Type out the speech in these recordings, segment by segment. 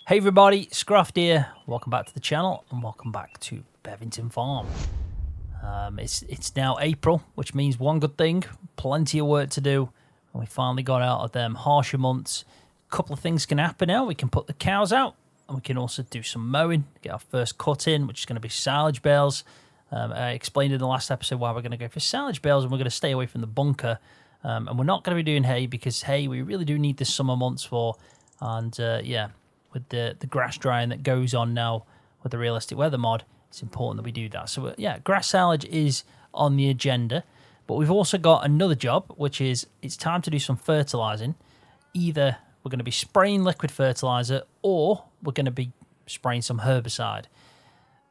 Hey everybody, Scroft here. Welcome back to the channel and welcome back to Bevington Farm. It's now April, which means one good thing, plenty of work to do, and we finally got out of them harsher months. A couple of things can happen now. We can put the cows out and we can also do some mowing, get our first cut in, which is going to be silage bales. I explained in the last episode why we're going to go for silage bales and we're going to stay away from the bunker. And we're not going to be doing hay because hay we really do need the summer months for. And yeah, with the grass drying that goes on now with the realistic weather mod, it's important that we do that. So yeah, grass silage is on the agenda, but we've also got another job, which is it's time to do some fertilizing. Either we're going to be spraying liquid fertilizer or we're going to be spraying some herbicide.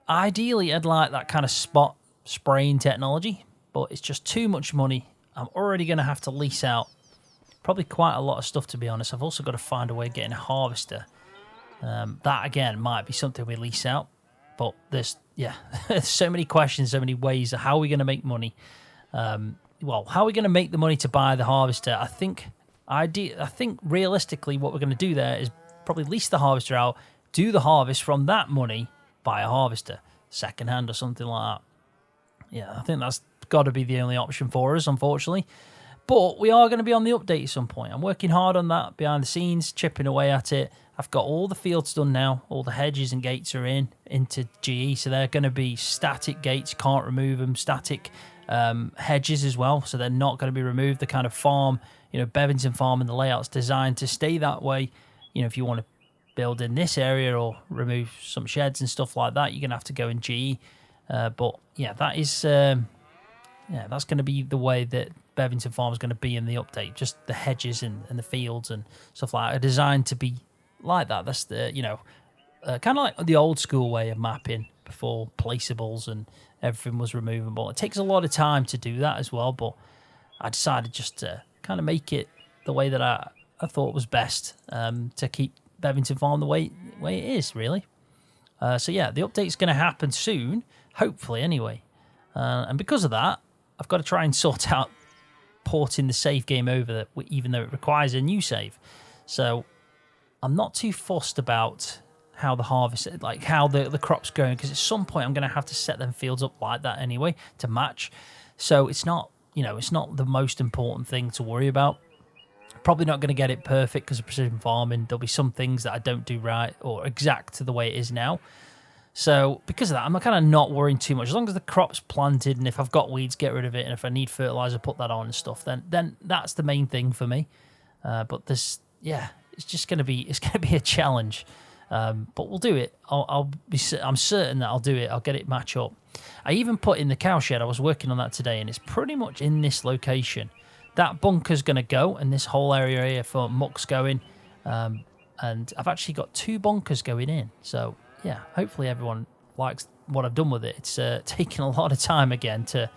Ideally, I'd like that kind of spot spraying technology, but it's just too much money. I'm already going to have to lease out probably quite a lot of stuff, to be honest. I've also got to find a way of getting a harvester. That, again, might be something we lease out. But there's so many questions, so many ways. How are we going to make money? Well, how are we going to make the money to buy the harvester? I think realistically what we're going to do there is probably lease the harvester out, do the harvest from that money, buy a harvester, second hand or something like that. Yeah, I think that's got to be the only option for us, unfortunately. But we are going to be on the update at some point. I'm working hard on that behind the scenes, chipping away at it. I've got all the fields done now. All the hedges and gates are into GE, so they're going to be static gates. Can't remove them. Static hedges as well, so they're not going to be removed. The kind of farm, Bevington Farm and the layout's designed to stay that way. If you want to build in this area or remove some sheds and stuff like that, you're going to have to go in GE. But yeah, that is that's going to be the way that Bevington Farm is going to be in the update. Just the hedges and the fields and stuff like that are designed to be like that. That's the kind of like the old school way of mapping before placeables and everything was removable. It takes a lot of time to do that as well, but I decided just to kind of make it the way that I thought was best, to keep Bevington Farm the way it is, really. So yeah, the update's going to happen soon, hopefully anyway. And because of that, I've got to try and sort out porting the save game over, even though it requires a new save. So I'm not too fussed about how the harvest, like how the crop's going, because at some point I'm going to have to set them fields up like that anyway to match. So it's not, it's not the most important thing to worry about. Probably not going to get it perfect because of precision farming. There'll be some things that I don't do right or exact to the way it is now. So because of that, I'm kind of not worrying too much. As long as the crop's planted, and if I've got weeds, get rid of it, and if I need fertilizer, put that on and stuff. Then that's the main thing for me. But this, it's just going to be a challenge. But we'll do it. I'm certain that I'll do it. I'll get it match up. I even put in the cow shed. I was working on that today, and it's pretty much in this location. That bunker's going to go, and this whole area here for muck's going. And I've actually got 2 bunkers going in. So yeah, hopefully everyone likes what I've done with it. It's taken a lot of time again to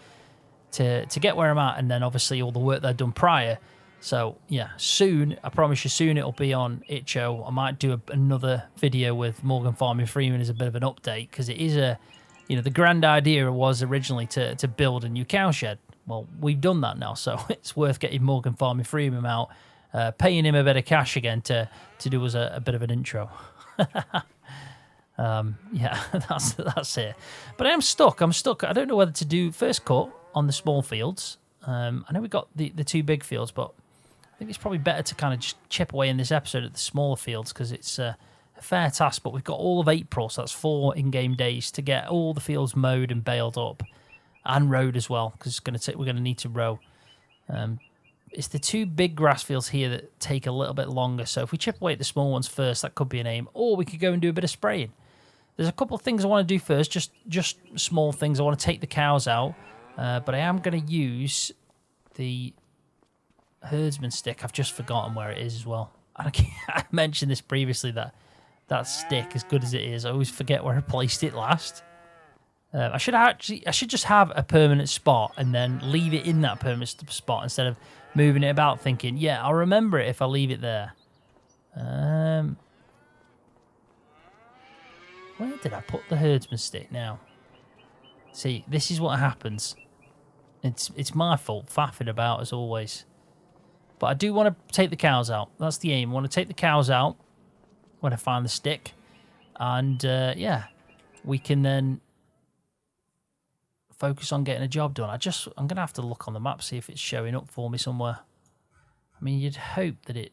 get where I'm at, and then obviously all the work that I've done prior. So yeah, soon, I promise you, soon it'll be on Itcho. I might do another video with Morgan Farming Freeman as a bit of an update, because it is the grand idea was originally to build a new cow shed. Well, we've done that now, so it's worth getting Morgan Farming Freeman out, paying him a bit of cash again to do us a bit of an intro. Yeah, that's it. But I'm stuck. I don't know whether to do first cut on the small fields. I know we got the 2 big fields, but I think it's probably better to kind of just chip away in this episode at the smaller fields, because it's a fair task. But we've got all of April, so that's 4 in-game days to get all the fields mowed and baled up, and rowed as well, because we're going to need to row. It's the 2 big grass fields here that take a little bit longer. So if we chip away at the small ones first, that could be an aim, or we could go and do a bit of spraying. There's a couple of things I want to do first, just small things. I want to take the cows out, but I am going to use the herdsman stick. I've just forgotten where it is as well. I mentioned this previously, that stick, as good as it is, I always forget where I placed it last. I should just have a permanent spot and then leave it in that permanent spot instead of moving it about, thinking, yeah, I'll remember it if I leave it there. Where did I put the herdsman stick now? See, this is what happens. It's my fault, faffing about as always. But I do want to take the cows out. That's the aim. I want to take the cows out when I find the stick. And, yeah, we can then focus on getting a job done. I'm going to have to look on the map, see if it's showing up for me somewhere. I mean, you'd hope that it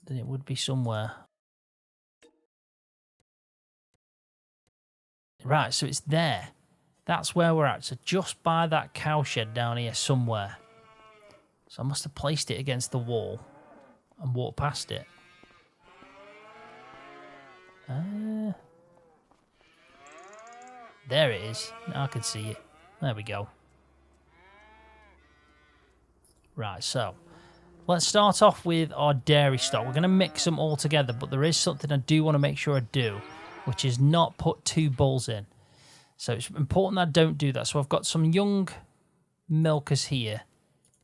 would be somewhere. Right, so it's there. That's where we're at. So just by that cowshed down here somewhere. So I must have placed it against the wall and walked past it. There it is. Now I can see it. There we go. Right, so let's start off with our dairy stock. We're going to mix them all together, but there is something I do want to make sure I do, which is not put 2 bulls in. So it's important that I don't do that. So I've got some young milkers here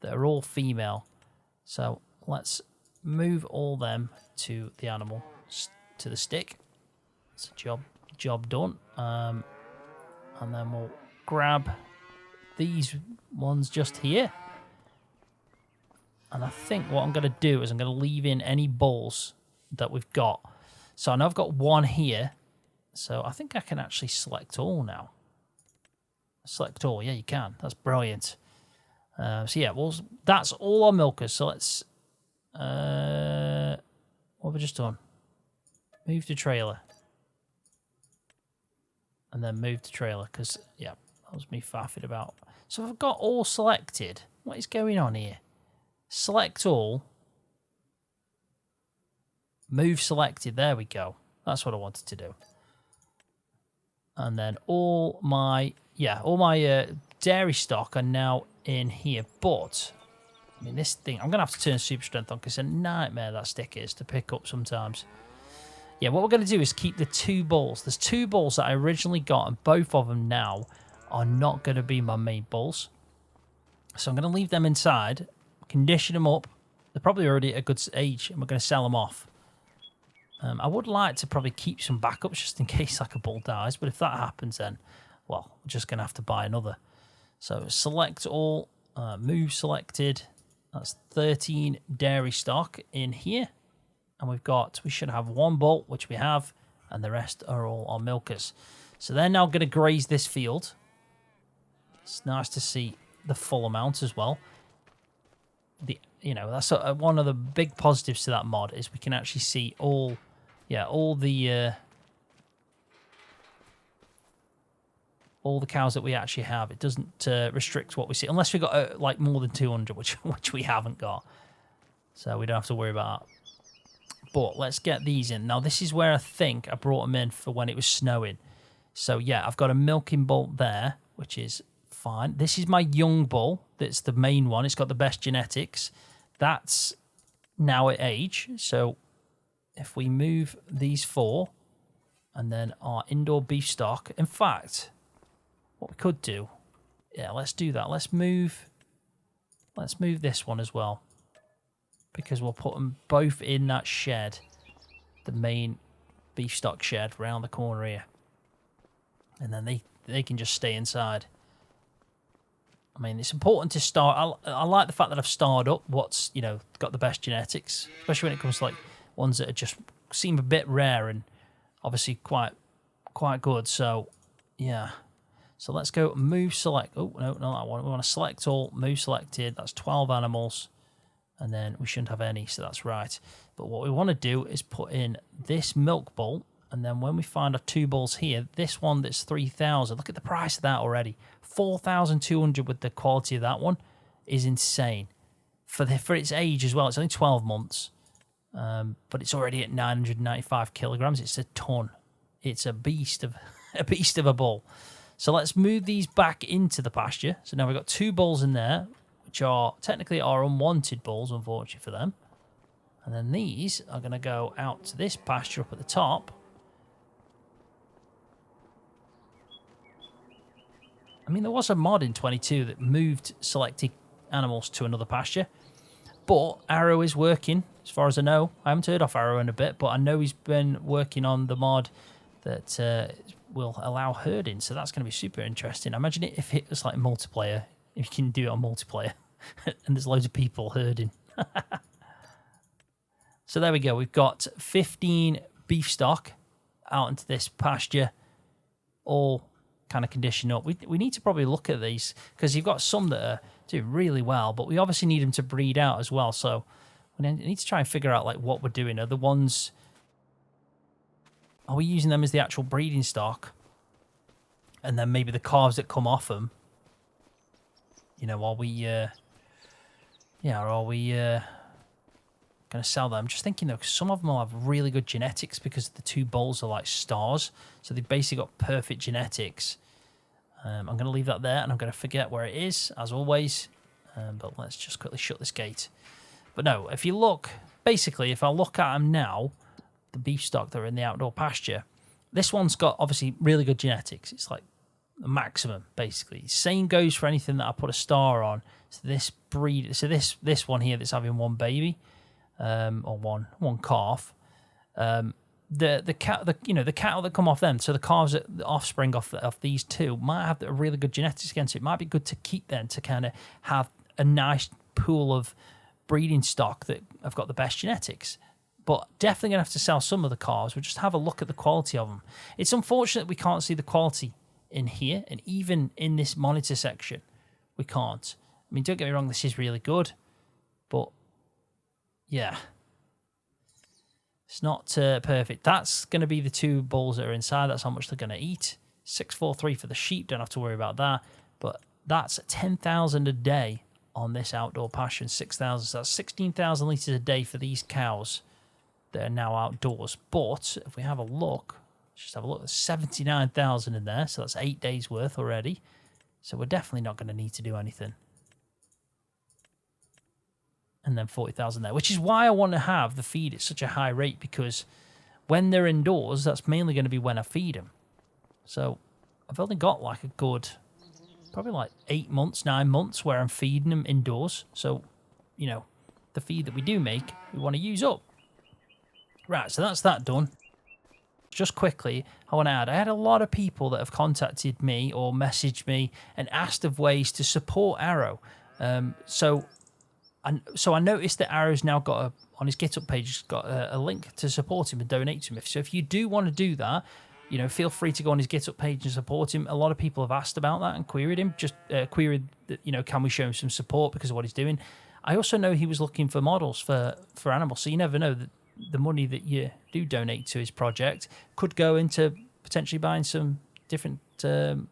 that are all female. So let's move all them to the animal, to the stick. It's a job done. And then we'll grab these ones just here. And I think what I'm going to do is I'm going to leave in any bulls that we've got. So I know I've got one here. So I think I can actually select all now. Select all. Yeah, you can. That's brilliant. So yeah, well, that's all our milkers. So let's... what have we just done? Move to trailer. And then move to trailer, because, yeah, that was me faffing about. So I've got all selected. What is going on here? Select all. Move selected. There we go. That's what I wanted to do. And then all my dairy stock are now in here. But, I mean, this thing, I'm going to have to turn super strength on, because it's a nightmare that stick is to pick up sometimes. Yeah, what we're going to do is keep the 2 bulls. There's 2 bulls that I originally got, and both of them now are not going to be my main bulls. So I'm going to leave them inside, condition them up. They're probably already at a good age, and we're going to sell them off. I would like to probably keep some backups just in case like a bull dies, but if that happens, then, well, we're just going to have to buy another. So select all, move selected. That's 13 dairy stock in here. And we should have 1 bull, which we have, and the rest are all our milkers. So they're now going to graze this field. It's nice to see the full amount as well. That's one of the big positives to that mod, is we can actually see all the cows that we actually have. It doesn't restrict what we see, unless we've got like more than 200, which we haven't got. So we don't have to worry about that. But let's get these in. Now, this is where I think I brought them in for when it was snowing. So, yeah, I've got a milking bull there, which is fine. This is my young bull. That's the main one. It's got the best genetics. That's now at age. So, if we move these 4, and then our indoor beef stock. In fact, what we could do, yeah, let's do that. Let's move this one as well, because we'll put them both in that shed, the main beef stock shed around the corner here. And then they can just stay inside. I mean, it's important to start. I like the fact that I've starred up what's, got the best genetics, especially when it comes to like ones that are just seem a bit rare and obviously quite good. So, yeah. So let's go move select. Oh, no, not that one. We want to select all, move selected. That's 12 animals. And then we shouldn't have any, so that's right. But what we want to do is put in this milk bowl, and then when we find our 2 bulls here, this one that's 3,000, look at the price of that already. 4,200 with the quality of that one is insane. For its age as well, it's only 12 months, but it's already at 995 kilograms. It's a ton. It's a beast of a bull. So let's move these back into the pasture. So now we've got 2 bulls in there, which are technically our unwanted bulls, unfortunately for them. And then these are going to go out to this pasture up at the top. I mean, there was a mod in 22 that moved selected animals to another pasture. But Arrow is working, as far as I know. I haven't heard off Arrow in a bit, but I know he's been working on the mod that will allow herding. So that's going to be super interesting. Imagine it if it was like multiplayer. If you can do it on multiplayer and there's loads of people herding. So there we go. We've got 15 beef stock out into this pasture, all kind of conditioned up. We need to probably look at these because you've got some that are doing really well, but we obviously need them to breed out as well. So we need to try and figure out like what we're doing. Are the ones, are we using them as the actual breeding stock? And then maybe the calves that come off them, you know, are we, or are we going to sell them? I'm just thinking though, 'cause some of them will have really good genetics because the two bulls are like stars. So they've basically got perfect genetics. I'm going to leave that there and I'm going to forget where it is, as always. But let's just quickly shut this gate. But no, if you look, basically, if I look at them now, the beef stock that are in the outdoor pasture, this one's got obviously really good genetics. It's like the maximum, basically. Same goes for anything that I put a star on. So this breed, so this one here that's having one baby, or one calf. The cattle that come off them, so the calves, the offspring of these two, might have a really good genetics against it. It might be good to keep them to kind of have a nice pool of breeding stock that have got the best genetics. But definitely going to have to sell some of the calves. We'll just have a look at the quality of them. It's unfortunate we can't see the quality in here, and even in this monitor section, we can't. I mean, don't get me wrong, this is really good, but yeah, it's not perfect. That's going to be the two bulls that are inside. That's how much they're going to eat. 643 for the sheep. Don't have to worry about that. But that's 10,000 a day on this outdoor pasture. 6,000. So that's 16,000 litres a day for these cows that are now outdoors. But if we have a look, just have a look. There's 79,000 in there. So that's 8 days worth already. So we're definitely not going to need to do anything. And then 40,000 there, which is why I want to have the feed at such a high rate, because when they're indoors, that's mainly going to be when I feed them. So I've only got like a good, probably like 8 months, 9 months where I'm feeding them indoors. So, you know, the feed that we do make, we want to use up. Right, so that's that done. Just quickly, I want to add, I had a lot of people that have contacted me or messaged me and asked of ways to support Arrow. So I noticed that Arrow's now got on his GitHub page, he's got a link to support him and donate to him. So if you do want to do that, you know, feel free to go on his GitHub page and support him. A lot of people have asked about that and queried him, just queried that, you know, can we show him some support because of what he's doing. I also know he was looking for models for animals, so you never know that the money that you do donate to his project could go into potentially buying some different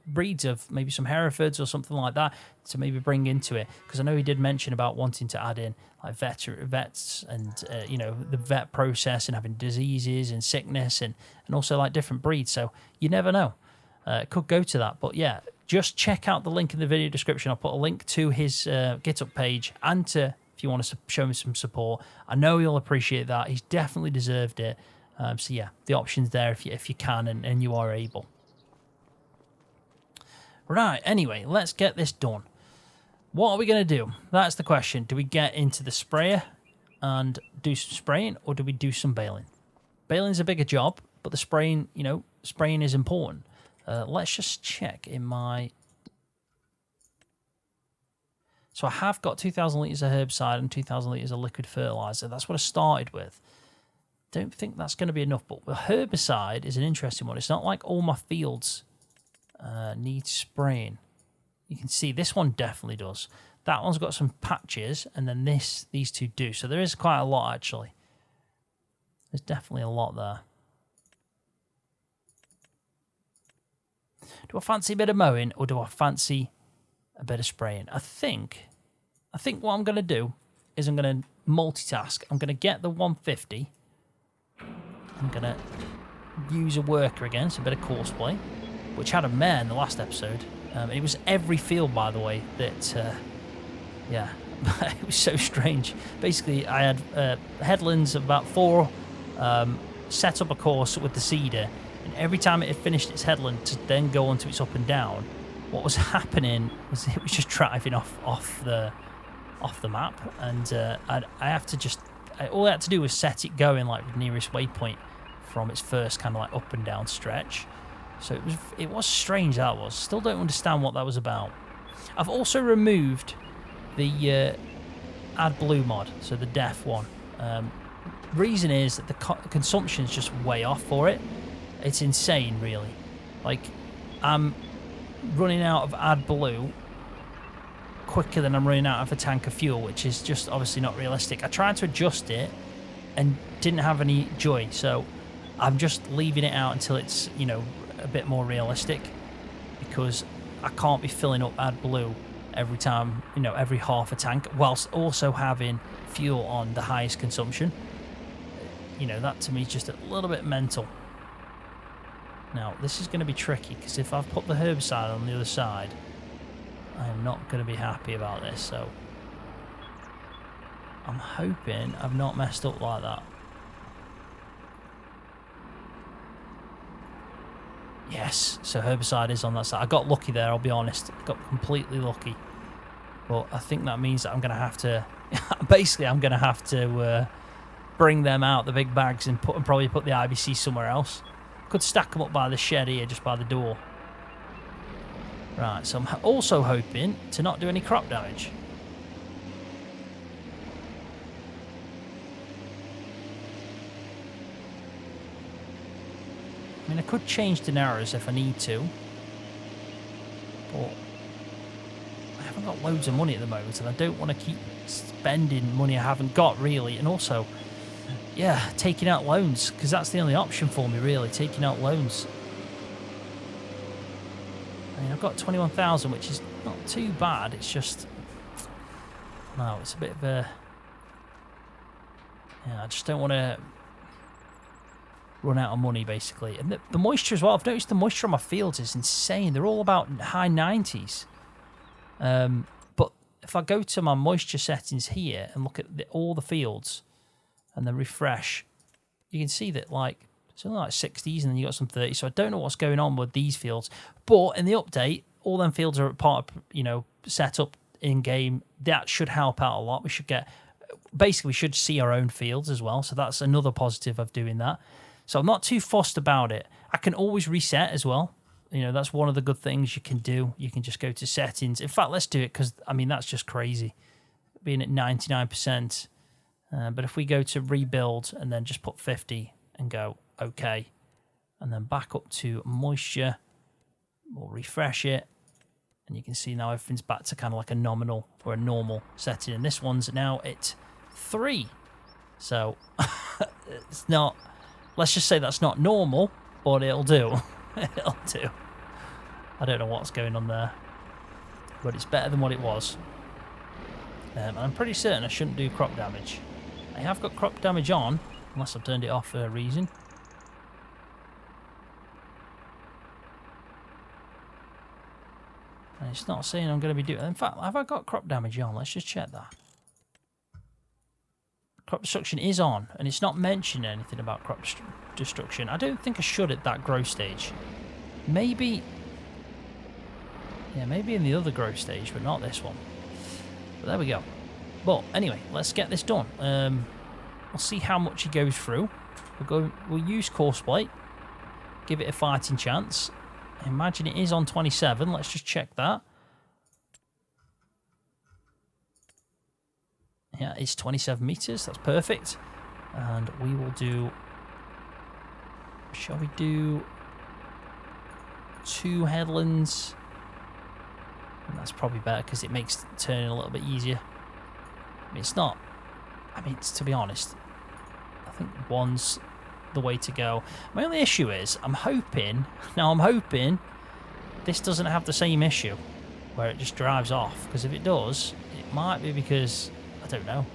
breeds of maybe some Herefords or something like that to maybe bring into it, because I know he did mention about wanting to add in like vets and you know, the vet process and having diseases and sickness and also like different breeds. So you never know, it could go to that. But yeah, just check out the link in the video description. I'll put a link to his GitHub page and to, if you want to show him some support. I know he'll appreciate that. He's definitely deserved it. So yeah, the option's there if you can and you are able. Right, anyway, let's get this done. What are we going to do? That's the question. Do we get into the sprayer and do some spraying, or do we do some baling? Baling's a bigger job, but the spraying, you know, spraying is important. Let's just check in my... So I have got 2,000 litres of herbicide and 2,000 litres of liquid fertiliser. That's what I started with. Don't think that's going to be enough, but the herbicide is an interesting one. It's not like all my fields need spraying. You can see this one definitely does. That one's got some patches, and then these two do. So there is quite a lot, actually. There's definitely a lot there. Do I fancy a bit of mowing, or do I fancy a bit of spraying? I think what I'm going to do is I'm going to multitask. I'm going to get the 150. I'm going to use a worker again, so a bit of course play, which had a mare in the last episode. It was every field, by the way, that, yeah, it was so strange. Basically, I had headlands of about 4, set up a course with the seeder, and every time it had finished its headland to then go onto its up and down, what was happening was it was just driving off the map, and I have to just, all I had to do was set it going like the nearest waypoint from its first kind of like up and down stretch. So it was strange, that was. Still don't understand what that was about. I've also removed the Add Blue mod, so the deaf one. reason is that the consumption is just way off for it. It's insane, really. Like, I'm running out of AdBlue quicker than I'm running out of a tank of fuel, which is just obviously not realistic. I tried to adjust it and didn't have any joy, so I'm just leaving it out until it's, you know, a bit more realistic, because I can't be filling up AdBlue every time, you know, every half a tank, whilst also having fuel on the highest consumption. You know, that to me is just a little bit mental. Now, this is going to be tricky, because if I've put the herbicide on the other side, I'm not going to be happy about this, so I'm hoping I've not messed up like that. Yes, so herbicide is on that side. I got lucky there, I'll be honest. I got completely lucky. But I think that means that I'm going to have to... basically, I'm going to have to bring them out, the big bags, and probably put the IBC somewhere else. Could stack them up by the shed here, just by the door. Right, so I'm also hoping to not do any crop damage. I mean, I could change Daenerys if I need to, but I haven't got loads of money at the moment, and I don't want to keep spending money I haven't got, really. And also, yeah, taking out loans, because that's the only option for me, really, taking out loans. I mean, I've got 21,000, which is not too bad. It's just, no, it's a bit of a, yeah, I just don't want to run out of money, basically. And the moisture as well. I've noticed the moisture on my fields is insane. They're all about high 90s. But if I go to my moisture settings here and look at all the fields and then refresh, you can see that, like, it's only like 60s and then you got some 30s. So I don't know what's going on with these fields. But in the update, all them fields are part of, you know, set up in game. That should help out a lot. We should get, basically, we should see our own fields as well. So that's another positive of doing that. So I'm not too fussed about it. I can always reset as well. You know, that's one of the good things you can do. You can just go to settings. In fact, let's do it, because, I mean, that's just crazy, being at 99%. But if we go to rebuild and then just put 50 and go OK, and then back up to moisture, we'll refresh it, and you can see now everything's back to kind of like a nominal or a normal setting. And this one's now at 3. So it's not, let's just say that's not normal, but it'll do. It'll do. I don't know what's going on there, but it's better than what it was. And I'm pretty certain I shouldn't do crop damage. I have got crop damage on, unless I've turned it off for a reason. And it's not saying I'm going to be doing... In fact, have I got crop damage on? Let's just check that. Crop destruction is on, and it's not mentioning anything about crop destruction. I don't think I should at that growth stage. Maybe... yeah, maybe in the other growth stage, but not this one. But there we go. But anyway, let's get this done. We'll see how much he goes through. We'll use course plate. Give it a fighting chance. I imagine it is on 27. Let's just check that. Yeah, it's 27 meters. That's perfect. And we will do... shall we do 2 headlands? And that's probably better, because it makes turning a little bit easier. I mean, it's not... I mean, to be honest, I think 1's the way to go. My only issue is, I'm hoping this doesn't have the same issue, where it just drives off. Because if it does, it might be because... I don't know.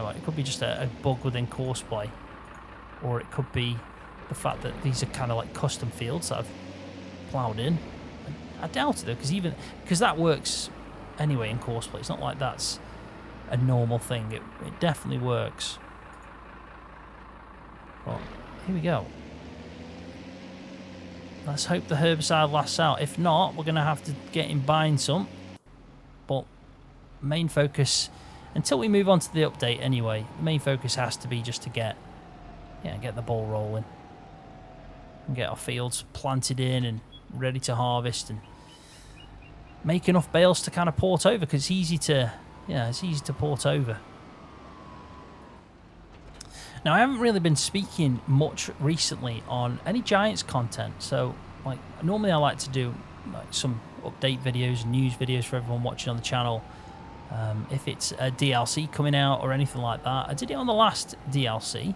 It could be just a bug within course play, or it could be the fact that these are kind of like custom fields that I've ploughed in. I doubt it though, because that works anyway in course play. It's not like that's a normal thing. It definitely works. But here we go. Let's hope the herbicide lasts out. If not, we're going to have to get him buying some. But main focus, until we move on to the update anyway, the main focus has to be just to get the ball rolling. And get our fields planted in and ready to harvest, and make enough bales to kind of port over, because it's easy to port over. Now, I haven't really been speaking much recently on any Giants content. So, like, normally I like to do like some update videos and news videos for everyone watching on the channel. If it's a DLC coming out or anything like that. I did it on the last DLC,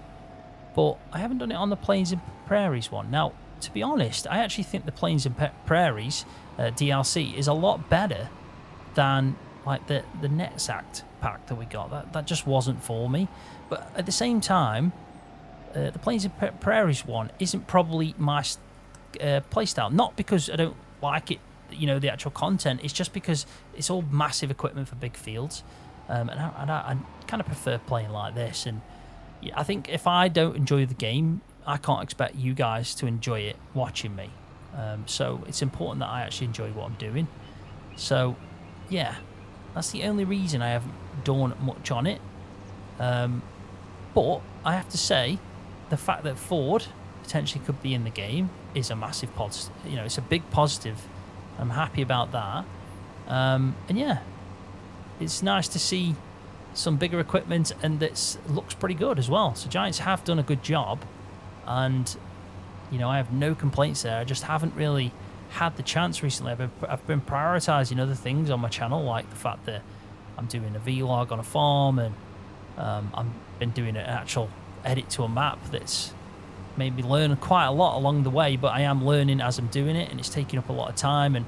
but I haven't done it on the Plains and Prairies one. Now, to be honest, I actually think the Plains and Prairies DLC is a lot better than like the Netsact pack that we got. That just wasn't for me. But at the same time, the Plains and Prairies one isn't probably my playstyle. Not because I don't like it, you know, the actual content. It's just because it's all massive equipment for big fields, and I kind of prefer playing like this. And yeah, I think if I don't enjoy the game, I can't expect you guys to enjoy it watching me. So it's important that I actually enjoy what I'm doing. So yeah, that's the only reason I haven't done much on it. But I have to say, the fact that Ford potentially could be in the game is a massive positive. You know, it's a big positive. I'm happy about that. And yeah, it's nice to see some bigger equipment, and it looks pretty good as well. So Giants have done a good job, and you know, I have no complaints there. I just haven't really had the chance recently. I've been prioritizing other things on my channel, like the fact that I'm doing a vlog on a farm, and I've been doing an actual edit to a map that's made me learn quite a lot along the way, but I am learning as I'm doing it, and it's taking up a lot of time. And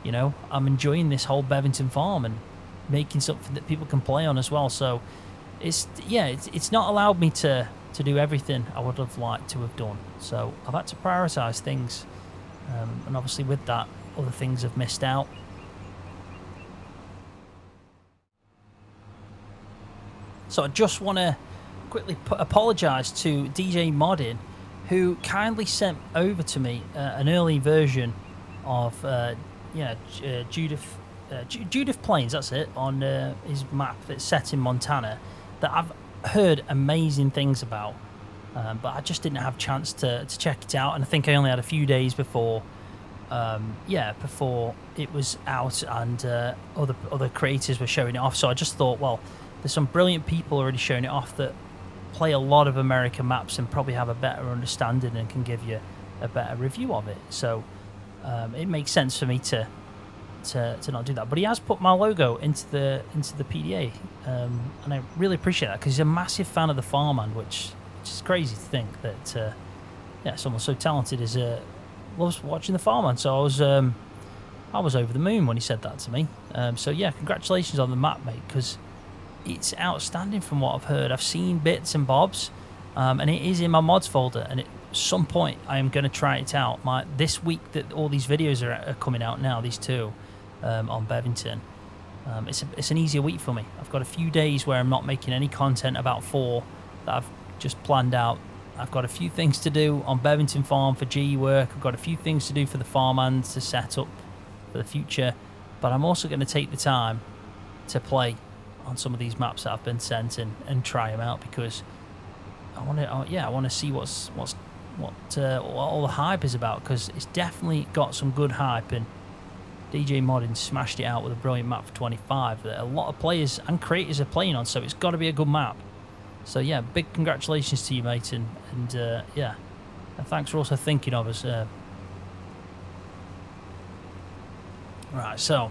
you know, I'm enjoying this whole Bevington farm and making something that people can play on as well. So it's not allowed me to do everything I would have liked to have done. So I've had to prioritize things, and obviously with that, other things have missed out. So I just want to quickly apologise to DJ Modding, who kindly sent over to me an early version of Judith Plains, that's it, on his map that's set in Montana, that I've heard amazing things about, but I just didn't have a chance to check it out. And I think I only had a few days before before it was out, and other creators were showing it off. So I just thought, well, there's some brilliant people already showing it off that play a lot of American maps and probably have a better understanding and can give you a better review of it. So it makes sense for me to not do that. But he has put my logo into the PDA, and I really appreciate that, because he's a massive fan of the farmhand, which is crazy to think that someone so talented loves watching the farmhand. So I was over the moon when he said that to me. So yeah, congratulations on the map, mate, because it's outstanding from what I've heard. I've seen bits and bobs, and it is in my mods folder, and at some point I am going to try it out. This week that all these videos are coming out now, these two on Bevington, it's an easier week for me. I've got a few days where I'm not making any content about 4 that I've just planned out. I've got a few things to do on Bevington Farm for GE work. I've got a few things to do for the farmhand to set up for the future, but I'm also going to take the time to play on some of these maps that I've been sent and try them out, because I want to see what all the hype is about, because it's definitely got some good hype, and DJ Modding smashed it out with a brilliant map for 25 that a lot of players and creators are playing on, so it's got to be a good map. So yeah, big congratulations to you, mate, and thanks for also thinking of us. So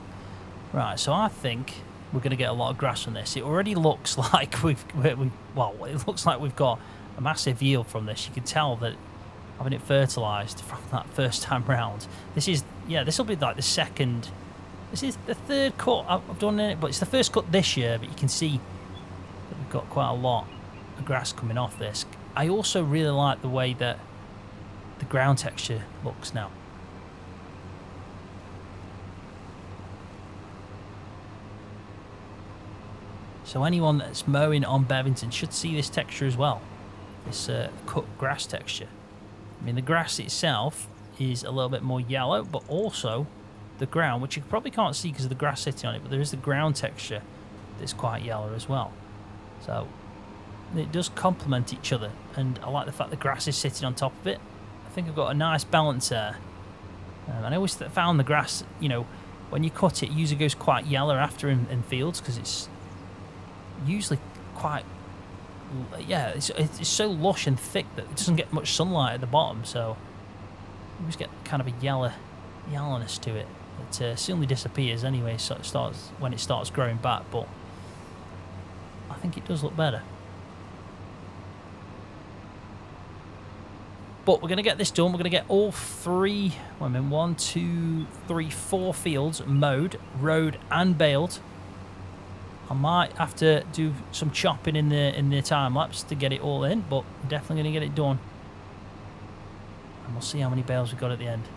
I think we're going to get a lot of grass from this. It already looks like we've got a massive yield from this. You can tell that having it fertilised from that first time round. This will be like the second. This is the third cut I've done in it, but it's the first cut this year. But you can see that we've got quite a lot of grass coming off this. I also really like the way that the ground texture looks now. So anyone that's mowing on Bevington should see this texture as well, this cut grass texture. I mean, the grass itself is a little bit more yellow, but also the ground, which you probably can't see because of the grass sitting on it, but there is the ground texture that's quite yellow as well. So it does complement each other, and I like the fact the grass is sitting on top of it. I think I've got a nice balance there. And I always found the grass, you know, when you cut it, it usually goes quite yellow after in fields, because it's usually quite yeah, it's so lush and thick that it doesn't get much sunlight at the bottom, so you just get kind of a yellowness to it. It soon disappears anyway, so it starts when it starts growing back, but I think it does look better. But we're going to get this done. We're going to get all three, I mean, 1, 2, 3, 4 fields mowed, rowed and baled. I might have to do some chopping in the time lapse to get it all in, but I'm definitely going to get it done. And we'll see how many bales we've got at the end.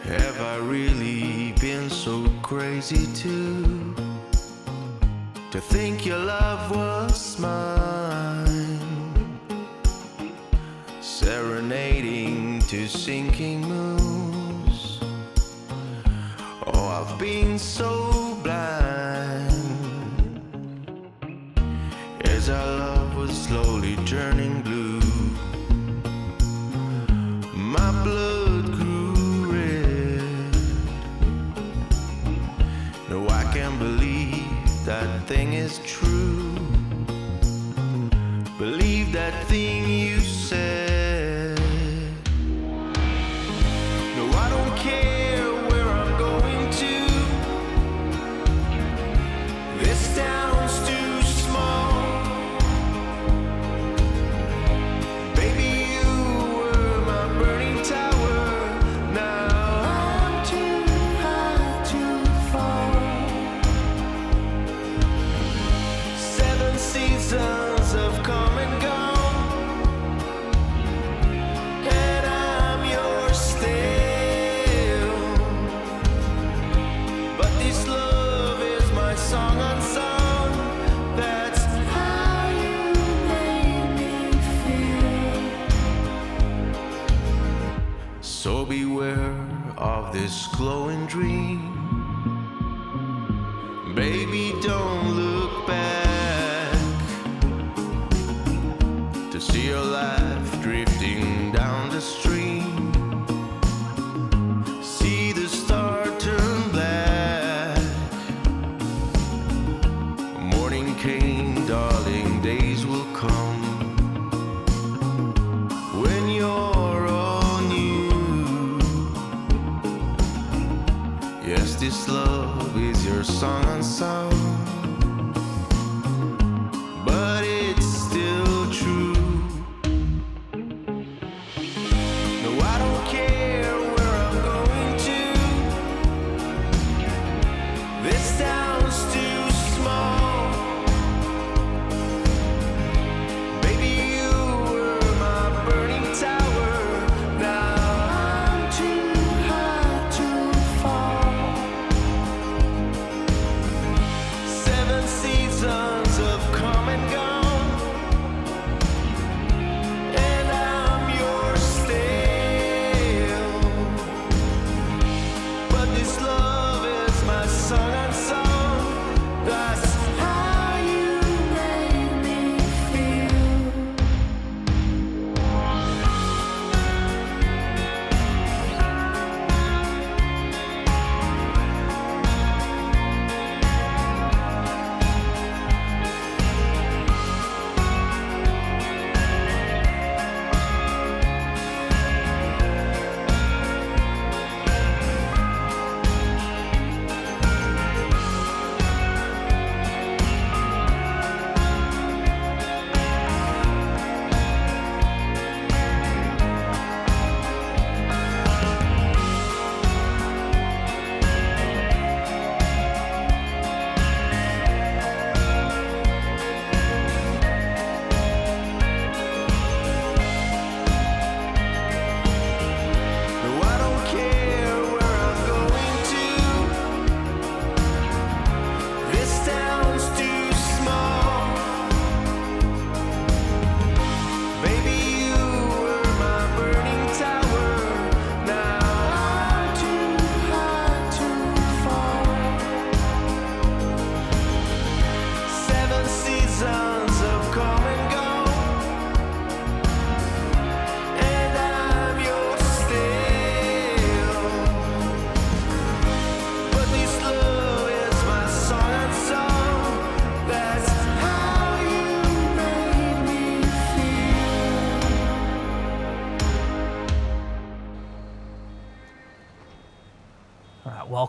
Have I really been so crazy to think your love was mine? Serenading to sinking moons. Oh, I've been so blind as our love was slowly turning blue. My blood grew red. No, I can't believe that thing is true. Believe that thing you said. No, I don't care where I'm going to. This town's too small. Baby, you were my burning tower. Now I'm too high to fall. 7 seasons have come and gone. So beware of this glowing dream. Baby, don't look back to see your life drifting down the stream. See the star turn black. Morning came, darling, days will come when you're yes, this love is your song unsung, but it's still true. No, I don't care where I'm going to. This town's too small.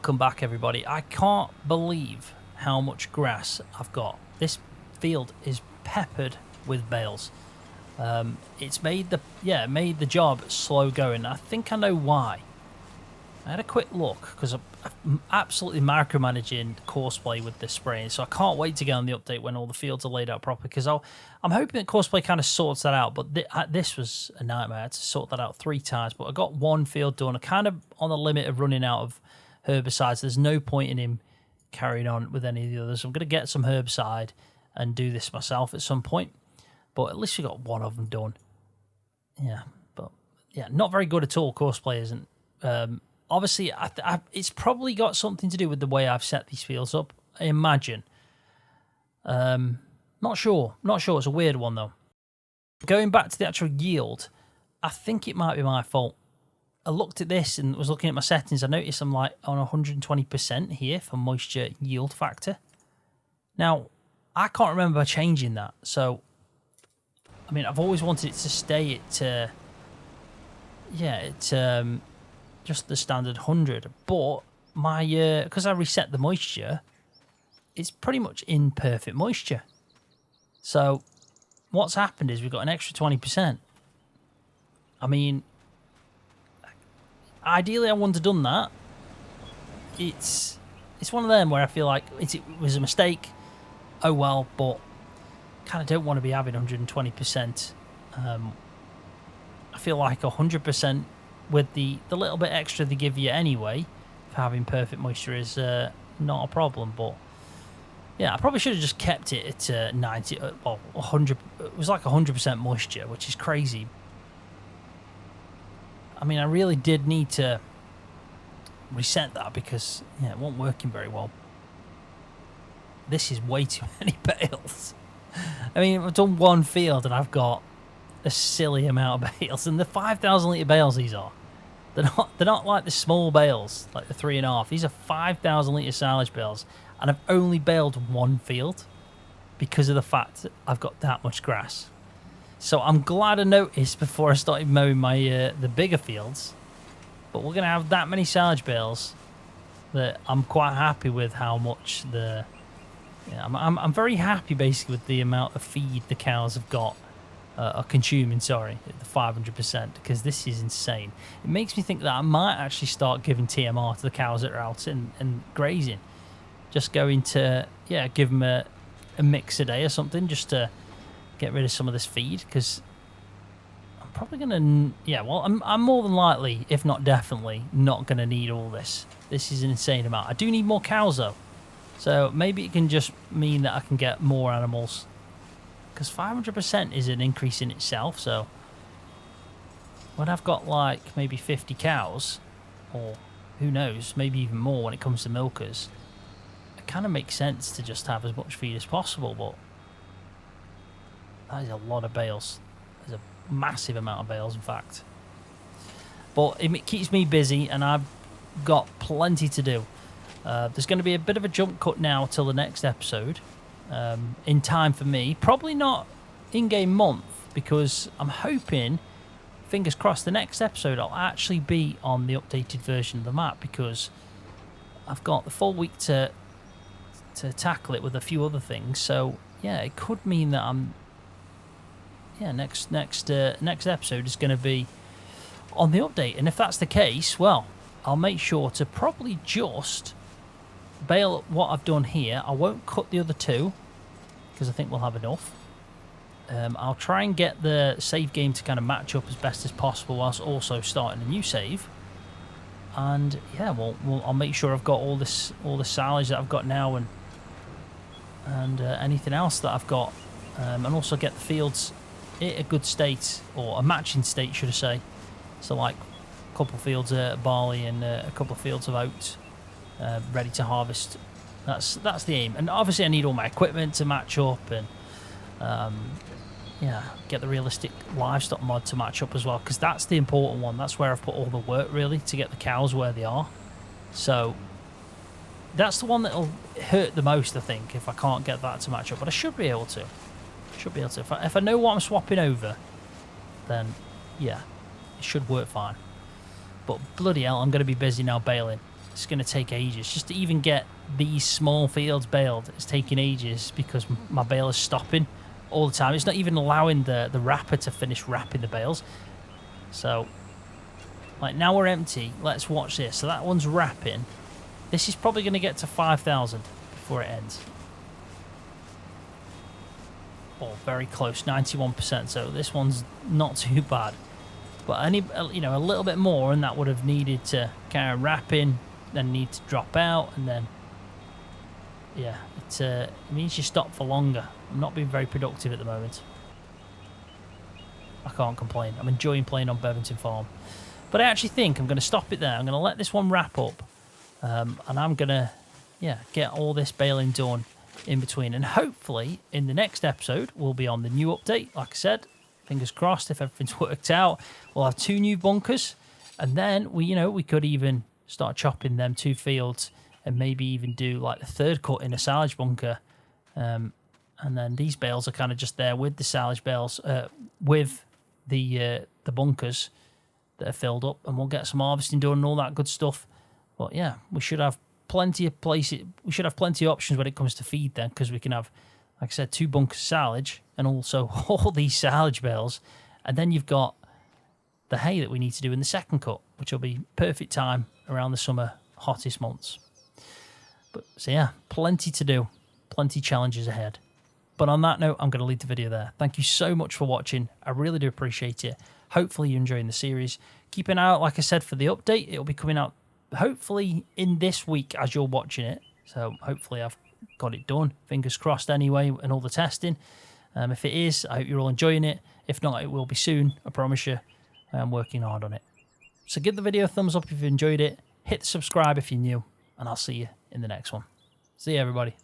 Welcome back, everybody. I can't believe how much grass I've got. This field is peppered with bales. It's made the job slow going. I think I know why. I had a quick look because I'm absolutely micromanaging courseplay with this spraying, so I can't wait to get on the update when all the fields are laid out properly, because I'm hoping that courseplay kind of sorts that out, but this was a nightmare. I had to sort that out 3 times, but I got one field done. I'm kind of on the limit of running out of herbicides. There's no point in him carrying on with any of the others. I'm going to get some herbicide and do this myself at some point, but at least we got one of them done. Yeah, but yeah, not very good at all, courseplay isn't. Obviously, it's probably got something to do with the way I've set these fields up, I imagine. Not sure. It's a weird one, though. Going back to the actual yield, I think it might be my fault. I looked at this and was looking at my settings. I noticed I'm like on 120% here for moisture yield factor. Now, I can't remember changing that. So, I mean, I've always wanted it to stay at, just the standard 100, but my because I reset the moisture, it's pretty much in perfect moisture. So what's happened is we've got an extra 20%. I mean, ideally I wouldn't have done that. It's one of them where I feel like it was a mistake. Oh well, but kind of don't want to be having 120%. I feel like 100% with the little bit extra they give you anyway for having perfect moisture is not a problem. But yeah, I probably should have just kept it at 90, well, 100. It was like 100% moisture, which is crazy. I mean, I really did need to reset that because it wasn't working very well. This is way too many bales. I mean, I've done one field and I've got a silly amount of bales, and the 5,000 litre bales these are. They're not like the small bales, like the 3.5. These are 5,000 litre silage bales, and I've only baled one field because of the fact that I've got that much grass. So I'm glad I noticed before I started mowing my the bigger fields. But we're gonna have that many silage bales that I'm quite happy with how much the. Yeah, I'm very happy basically with the amount of feed the cows have got. Are consuming, sorry, the 500%, because this is insane. It makes me think that I might actually start giving TMR to the cows that are out and grazing. Just going to, give them a mix a day or something, just to get rid of some of this feed, because I'm probably going to, I'm more than likely, if not definitely, not going to need all this. This is an insane amount. I do need more cows, though, so maybe it can just mean that I can get more animals. Because 500% is an increase in itself, so when I've got like maybe 50 cows, or who knows, maybe even more when it comes to milkers, it kind of makes sense to just have as much feed as possible, but that is a lot of bales. There's a massive amount of bales, in fact. But it keeps me busy, and I've got plenty to do. There's going to be a bit of a jump cut now till the next episode. In time for me, probably not in-game month, because I'm hoping, fingers crossed, the next episode I'll actually be on the updated version of the map, because I've got the full week to tackle it with a few other things. So yeah, it could mean that I'm next episode is going to be on the update, and if that's the case, well, I'll make sure to probably just bale what I've done here. I won't cut the other 2 because I think we'll have enough. I'll try and get the save game to kind of match up as best as possible whilst also starting a new save. And yeah, I'll make sure I've got all the silage that I've got now and anything else that I've got, and also get the fields in a good state, or a matching state, should I say. So like a couple of fields of barley and a couple of fields of oats. Ready to harvest. That's the aim, and obviously I need all my equipment to match up, and get the realistic livestock mod to match up as well, because that's the important one. That's where I've put all the work, really, to get the cows where they are. So that's the one that'll hurt the most, I think, if I can't get that to match up, but I should be able to. If I know what I'm swapping over, then yeah, it should work fine. But bloody hell, I'm going to be busy now baling. it's going to take ages. Just to even get these small fields baled, it's taking ages because my bale is stopping all the time. It's not even allowing the wrapper to finish wrapping the bales. So, like, now we're empty. Let's watch this. So that one's wrapping. This is probably going to get to 5,000 before it ends. Oh, very close, 91%. So this one's not too bad. But I need, you know, a little bit more, and that would have needed to carry on wrapping, then need to drop out, and then, yeah, it means you stop for longer. I'm not being very productive at the moment. I can't complain. I'm enjoying playing on Bevington Farm. But I actually think I'm going to stop it there. I'm going to let this one wrap up, and I'm going to, yeah, get all this baling done in between. And hopefully, in the next episode, we'll be on the new update. Like I said, fingers crossed, if everything's worked out, we'll have 2 new bunkers, and then we could even start chopping them 2 fields, and maybe even do like the 3rd cut in a silage bunker. And then these bales are kind of just there with the silage bales, with the bunkers that are filled up, and we'll get some harvesting done and all that good stuff. But yeah, we should have plenty of places. We should have plenty of options when it comes to feed then, because we can have, like I said, 2 bunkers silage and also all these silage bales, and then you've got the hay that we need to do in the 2nd cut, which will be perfect time around the summer hottest months. But so yeah, plenty to do, plenty challenges ahead. But on that note, I'm going to leave the video there. Thank you so much for watching. I really do appreciate it. Hopefully you're enjoying the series. Keep an eye out, like I said, for the update. It'll be coming out hopefully in this week as you're watching it. So hopefully I've got it done. Fingers crossed anyway, and all the testing. If it is, I hope you're all enjoying it. If not, it will be soon. I promise you. I am working hard on it. So give the video a thumbs up if you enjoyed it. Hit the subscribe if you're new. And I'll see you in the next one. See you, everybody.